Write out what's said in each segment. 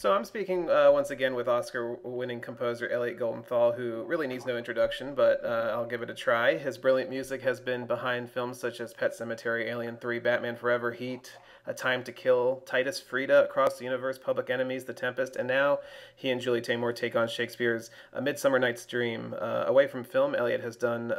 So I'm speaking once again with Oscar-winning composer Elliot Goldenthal, who really needs no introduction, but I'll give it a try. His brilliant music has been behind films such as Pet Sematary, Alien 3, Batman Forever, Heat, A Time to Kill, Titus, Frida, Across the Universe, Public Enemies, The Tempest, and now he and Julie Taymor take on Shakespeare's A Midsummer Night's Dream. Away from film, Elliot has done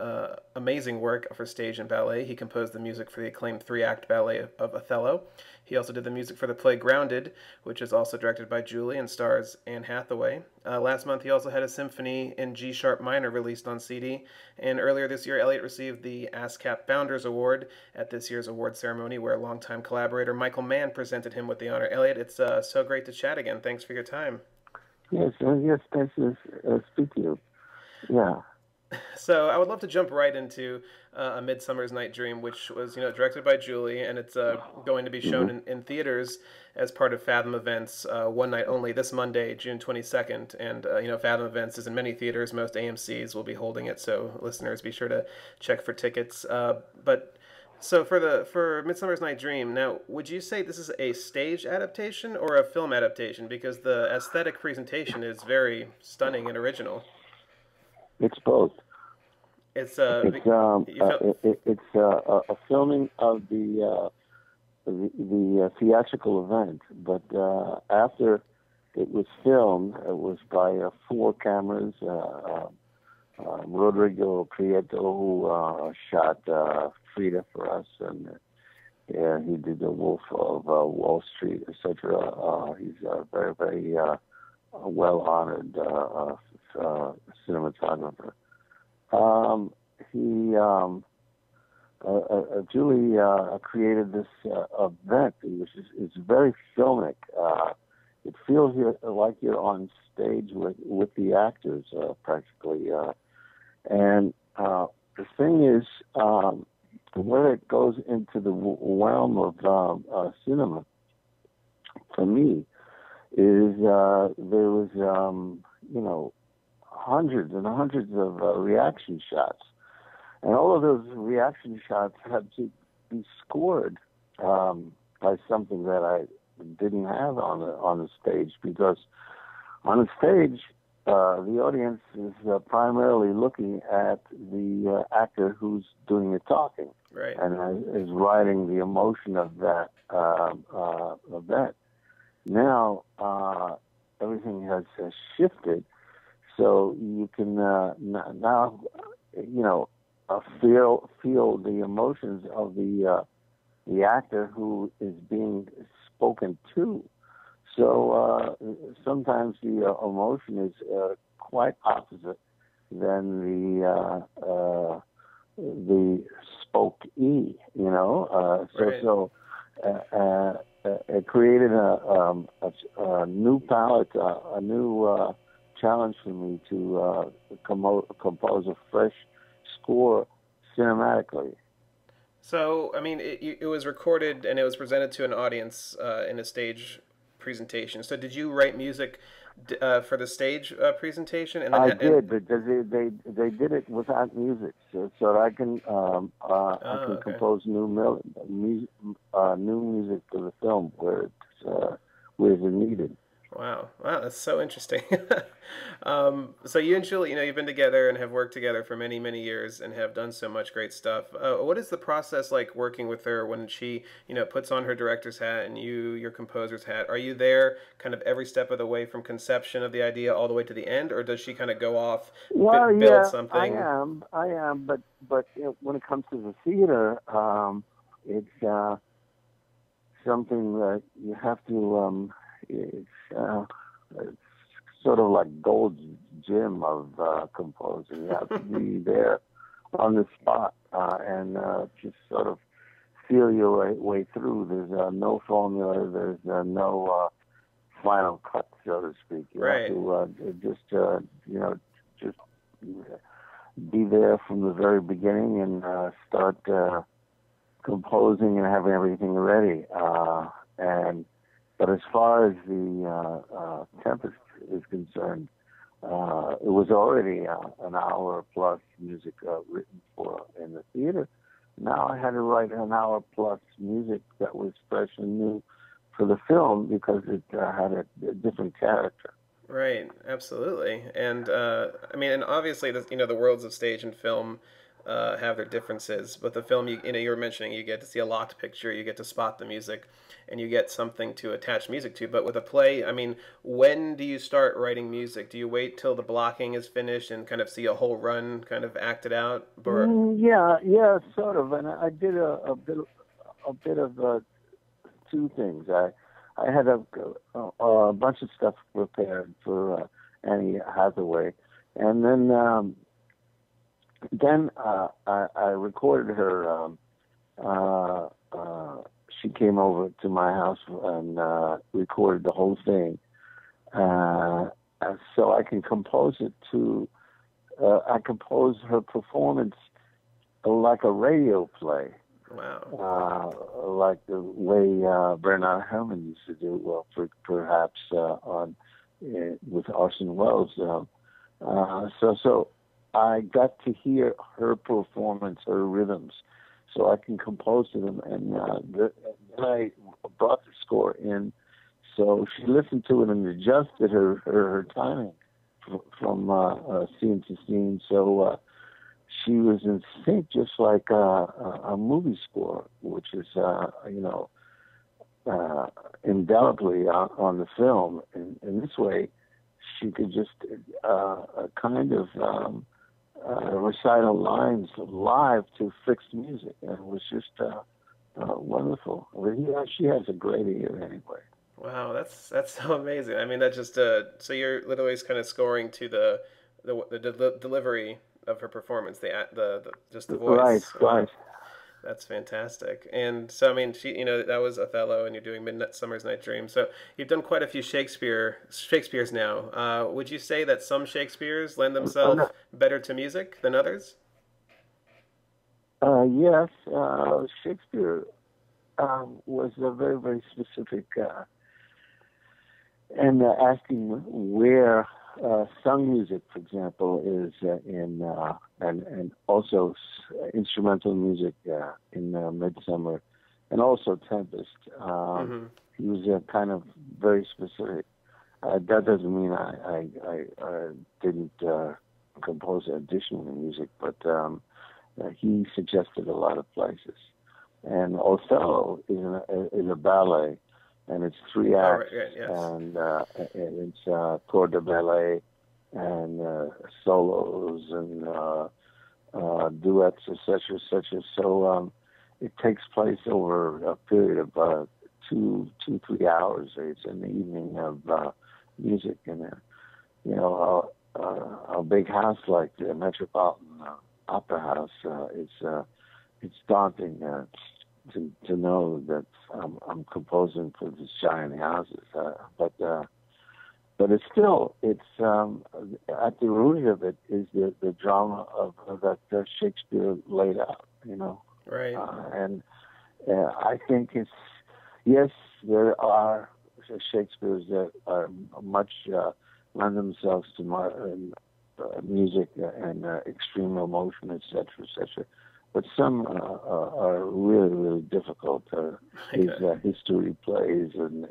amazing work for stage and ballet. He composed the music for the acclaimed three-act ballet of Othello. He also did the music for the play Grounded, which is also directed by Julie and stars Anne Hathaway. Last month, he also had a Symphony in G Minor released on CD. And earlier this year, Elliot received the ASCAP Founders Award at this year's award ceremony, where longtime collaborator Michael Mann presented him with the honor. Elliot, it's so great to chat again. Thanks for your time. Yes, thanks for speak to you. Yeah. So I would love to jump right into A Midsummer's Night Dream, which was, directed by Julie, and it's going to be shown in theaters as part of Fathom Events, one night only, this Monday, June 22nd. And, Fathom Events is in many theaters. Most AMCs will be holding it, so listeners, be sure to check for tickets. So for Midsummer's Night Dream, now, would you say this is a stage adaptation or a film adaptation? Because the aesthetic presentation is very stunning and original. It's both. It's a filming of the theatrical event, but after it was filmed, it was by 4 cameras. Rodrigo Prieto, who shot Frida for us, and he did The Wolf of Wall Street, etc. He's a very, very well-honored cinematographer. Julie created this event, which is very filmic. It feels like you're on stage with the actors, practically. And the thing is, when it goes into the realm of cinema, for me, is there was hundreds and hundreds of reaction shots, and all of those reaction shots had to be scored by something that I didn't have on the stage, because on the stage the audience is primarily looking at the actor who's doing the talking, right, and is writing the emotion of that event. Now everything has shifted, so you can now feel the emotions of the actor who is being spoken to. So sometimes the emotion is quite opposite than the spoke E. Right. So it created a new palette, a new challenge for me to compose a fresh score cinematically. So, I mean, it was recorded and it was presented to an audience in a stage presentation. So, did you write music for the stage presentation? And then I did, but they did it without music, so that I can okay. compose new music for the film where it's needed. Wow, that's so interesting. So you and Julie, you've been together and have worked together for many, many years and have done so much great stuff. What is the process like working with her when she, puts on her director's hat and your composer's hat? Are you there kind of every step of the way from conception of the idea all the way to the end, or does she kind of go off, build something? I am, but when it comes to the theater, it's something that you have to. It's sort of like Gold's Gym of composing. You have to be there on the spot and just sort of feel your way through. There's no formula. There's no final cut, so to speak. You Right. have to just be there from the very beginning and start composing and having everything ready. But as far as the Tempest is concerned, it was already an hour plus music written for in the theater. Now I had to write an hour plus music that was fresh and new for the film because it had a different character. Right, absolutely. And I mean, and obviously, the worlds of stage and film have their differences. But the film, you were mentioning, you get to see a locked picture, you get to spot the music, and you get something to attach music to. But with a play, I mean, when do you start writing music? Do you wait till the blocking is finished and kind of see a whole run kind of acted out? Yeah, sort of. And I did a bit of two things. I had a bunch of stuff prepared for Anne Hathaway, and then I recorded her. She came over to my house and recorded the whole thing, so I can compose it to. I composed her performance like a radio play. Wow. Like the way Bernard Herrmann used to do, well, perhaps with Orson Welles. So I got to hear her performance, her rhythms, so I can compose to them. And then I brought the score in, so she listened to it and adjusted her timing from scene to scene. So she was in sync, just like a movie score, which is, indelibly on the film. In this way, she could just kind of recital lines live to fixed music, and it was just wonderful. She has a great ear anyway. Wow, that's so amazing. I mean, that just so you're literally kind of scoring to the delivery of her performance, the just the voice. Right. That's fantastic. And so, I mean, that was Othello, and you're doing Midsummer's Night Dream. So you've done quite a few Shakespeare's now. Would you say that some Shakespeares lend themselves better to music than others? Yes, Shakespeare was a very, very specific, and asking where sung music, for example, is and also instrumental music in Midsummer, and also Tempest. He was kind of very specific. That doesn't mean I didn't compose additional music, but he suggested a lot of places. And Othello is a ballet, and it's 3 acts, yes. and it's corps de ballet, and solos, and duets, etc., etc. So it takes place over a period of 3 hours. It's an evening of music, and a big house like the Metropolitan Opera House, it's daunting to know that I'm composing for these giant houses, but it's at the root of it is the drama of that Shakespeare laid out, Right. And I think yes, there are Shakespeares that are much lend themselves to music and extreme emotion, etc., etc. But some are really, really difficult. His history plays and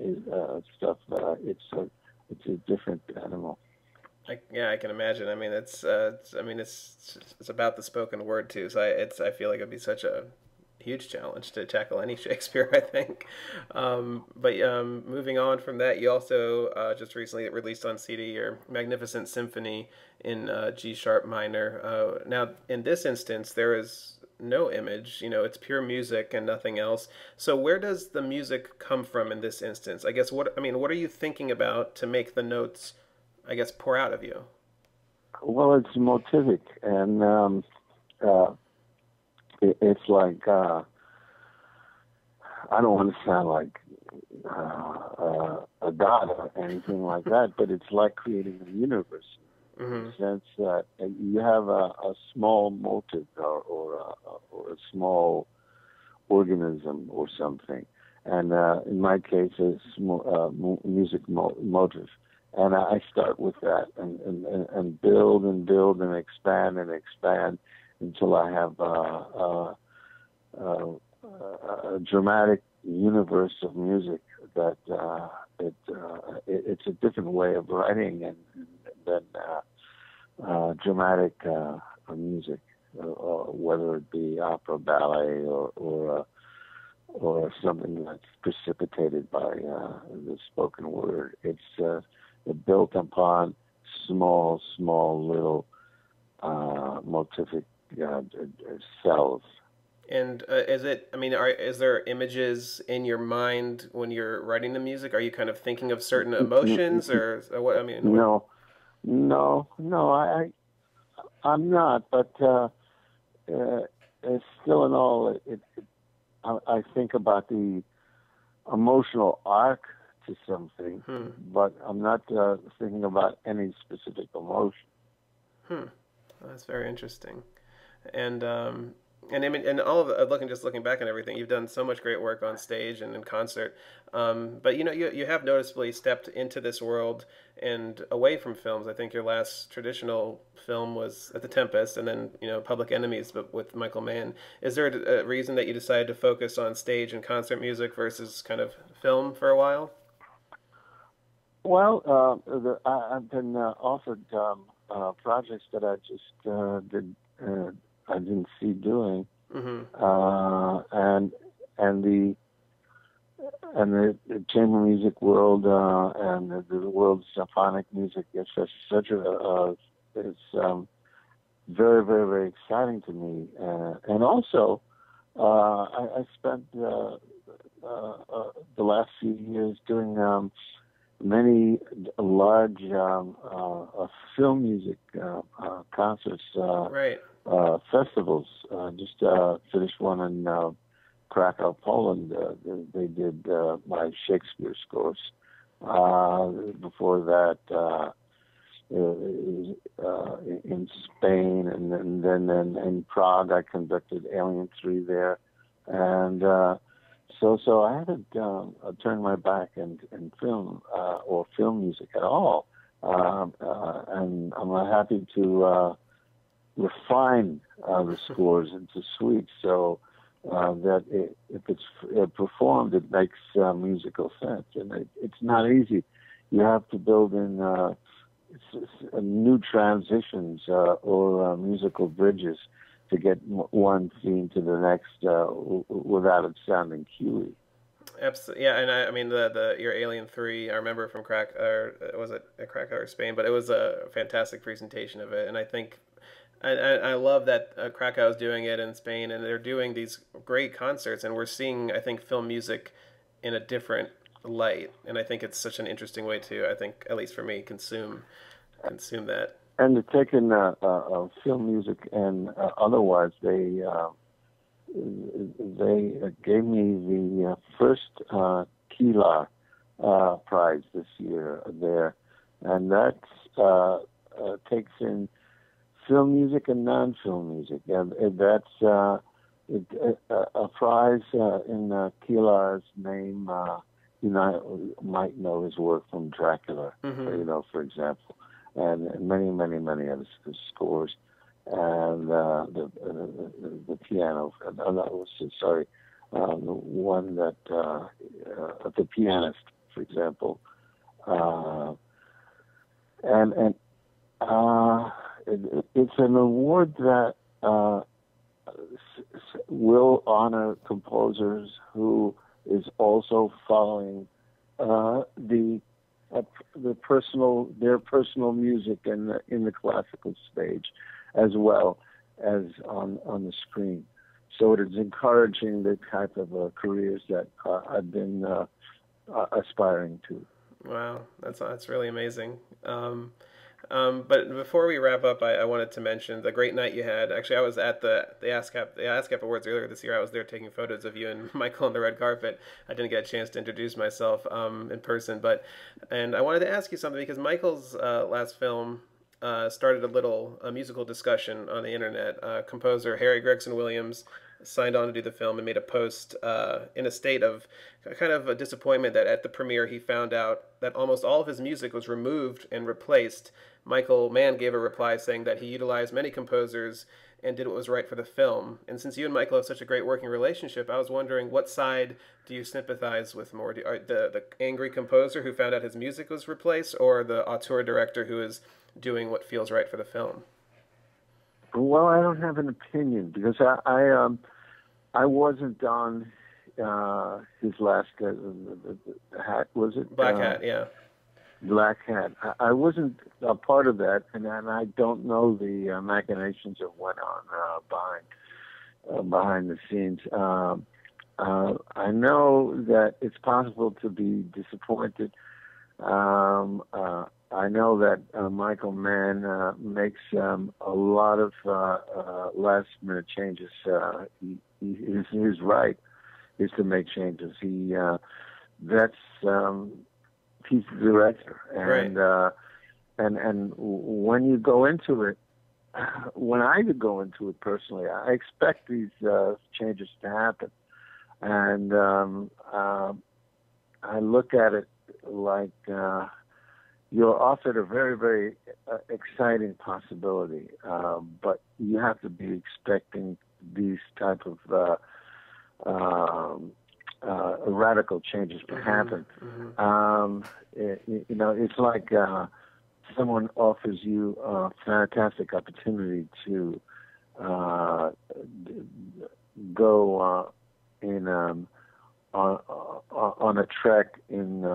stuff. It's a different animal. I can imagine. I mean, it's about the spoken word too. So I feel like it'd be such a huge challenge to tackle any Shakespeare, I think. But moving on from that, you also just recently released on CD your magnificent symphony in G sharp minor. Now, in this instance, there is no image. It's pure music and nothing else. So where does the music come from in this instance? I guess what are you thinking about to make the notes, I guess, pour out of you? Well, it's motivic, and it's like I don't want to sound like a god or anything like that, but it's like creating a universe. In the sense that you have a small motive or a small organism or something, and in my case, it's music motive, and I start with that and build and expand until I have a dramatic universe of music that it's a different way of writing than dramatic music, whether it be opera, ballet, or something that's precipitated by the spoken word. It's built upon small little motivic cells. And is it? I mean, is there images in your mind when you're writing the music? Are you kind of thinking of certain emotions, or what? I mean, what? No. I'm not. But it's still in all, I think about the emotional arc to something, but I'm not thinking about any specific emotion. Well, that's very interesting. And I mean, and all of looking back on everything, you've done so much great work on stage and in concert. But you have noticeably stepped into this world and away from films. I think your last traditional film was at The Tempest, and then Public Enemies, but with Michael Mann. Is there a reason that you decided to focus on stage and concert music versus kind of film for a while? Well, I've been offered projects that I just I didn't see doing, and the chamber music world and the world of symphonic music, etc. Is very, very, very exciting to me. And also, I spent the last few years doing many large film music concerts, right. Festivals. Just finished one in Krakow, Poland. They did my Shakespeare scores. Before that, in Spain, and then in Prague, I conducted Alien 3 there, and so I haven't turned my back in film or film music at all, and I'm happy to refine the scores into suites so that if it's performed, it makes musical sense, and it's not easy. You have to build in new transitions or musical bridges to get one theme to the next without it sounding cuey. Absolutely, yeah. And I mean, your Alien 3, I remember from was it Krakow or Spain? But it was a fantastic presentation of it, and I think I love that Krakow is doing it in Spain, and they're doing these great concerts, and we're seeing, I think, film music in a different light, and I think it's such an interesting way to, I think, at least for me, consume that. And to take in film music and otherwise, they gave me the first Kila prize this year there, and that takes in film music and non-film music, and that's a prize in Kilar's name. You might know his work from Dracula, for example, and many other scores, and the piano. The one that the pianist, for example, and it's an award that will honor composers who is also following their personal music in the classical stage, as well as on the screen. So it is encouraging the type of careers that I've been aspiring to. Wow, that's really amazing. But before we wrap up, I wanted to mention the great night you had. Actually, I was at the ASCAP Awards earlier this year. I was there taking photos of you and Michael on the red carpet. I didn't get a chance to introduce myself in person, and I wanted to ask you something because Michael's last film started a musical discussion on the internet. Composer Harry Gregson-Williams signed on to do the film and made a post in a state of kind of a disappointment that at the premiere he found out that almost all of his music was removed and replaced. Michael Mann gave a reply saying that he utilized many composers and did what was right for the film. And since you and Michael have such a great working relationship, I was wondering, what side do you sympathize with more? The angry composer who found out his music was replaced, or the auteur director who is doing what feels right for the film? Well, I don't have an opinion because I wasn't on his last hat, was it? Blackhat, yeah. Blackhat. I wasn't a part of that, and I don't know the machinations that went on behind the scenes. I know that it's possible to be disappointed. I know that Michael Mann makes a lot of last-minute changes. His right is to make changes. He's the director, and Right. And when you go into it, when I go into it personally, I expect these changes to happen, and I look at it like you're offered a very, very exciting possibility, but you have to be expecting these type of radical changes to happen. It's like someone offers you a fantastic opportunity to go on a trek in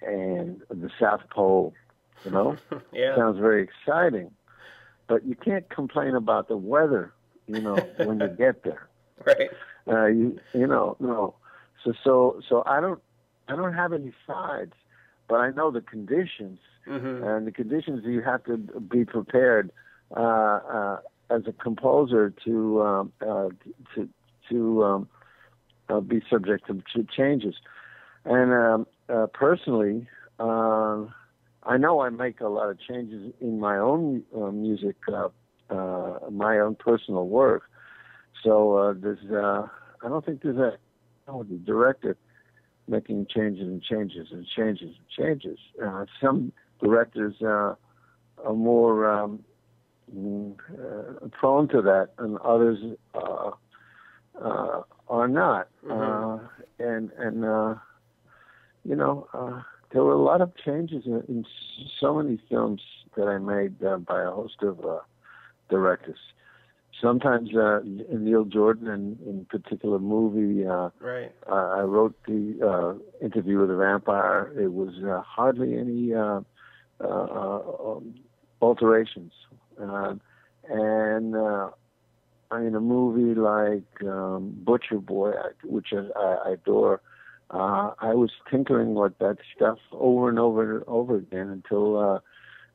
and the South Pole. Yeah. Sounds very exciting, but you can't complain about the weather. When you get there. Right. No. So I don't have any sides, but I know the conditions, and the conditions you have to be prepared as a composer to be subject to changes. And personally, I know I make a lot of changes in my own music, my own personal work. So I don't think there's the director making changes and changes and changes and changes. Some directors are more prone to that, and others are not. There were a lot of changes in so many films that I made by a host of directors. Sometimes Neil Jordan, in particular movie, Right. I wrote the Interview with a Vampire. It was hardly any alterations. And in a movie like Butcher Boy, which I adore, I was tinkering with that stuff over and over and over again until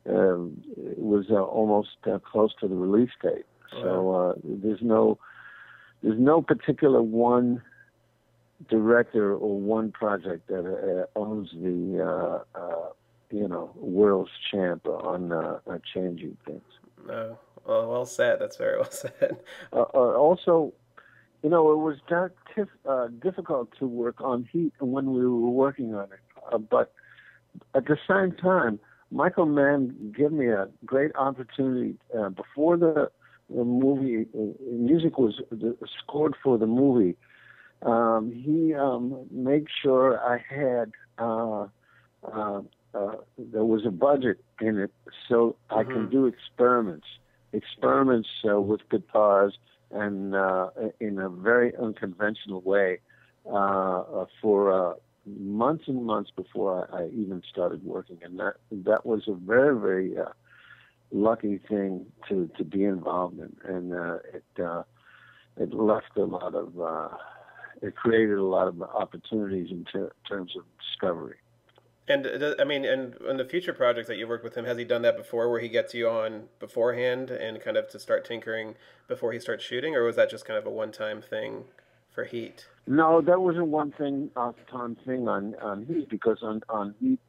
it was almost close to the release date. So there's no particular one director or one project that owns the world's champ on changing things. No. Well said. That's very well said. Also, it was difficult to work on Heat when we were working on it, but at the same time, Michael Mann gave me a great opportunity before the movie music was scored for the movie. He made sure I had there was a budget in it, so I can do experiments with guitars and in a very unconventional way for months and months before I even started working, and that was a very, very lucky thing to be involved in, and it left a lot of it created a lot of opportunities in terms of discovery. And and in the future projects that you worked with him, has he done that before, where he gets you on beforehand and kind of to start tinkering before he starts shooting, or was that just kind of a one-time thing for Heat? No, that was a one-time thing on Heat, because on Heat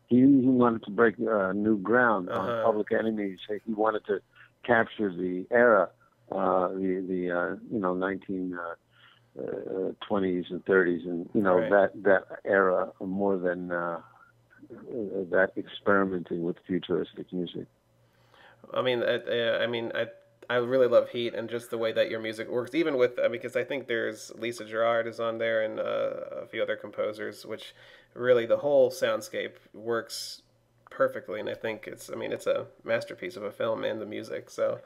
he wanted to break new ground on Public Enemies. He wanted to capture the era you know, 1920s and 30s, and you know, Right. that era more than that experimenting with futuristic music. I mean, I really love Heat and just the way that your music works, even with because I think there's Lisa Gerrard is on there and a few other composers, which really the whole soundscape works perfectly, and I think it's a masterpiece of a film and the music. So,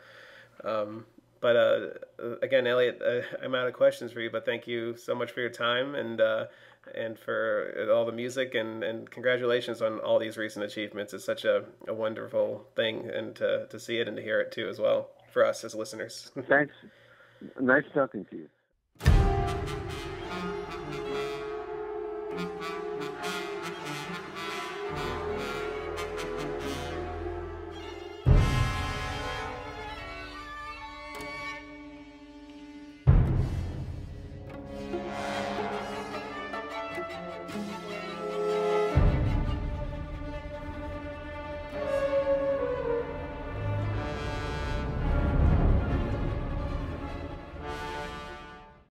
um, but again, Elliot, I'm out of questions for you, but thank you so much for your time and for all the music and congratulations on all these recent achievements. It's such a wonderful thing and to see it and to hear it too as well for us as listeners. Thanks. Nice talking to you.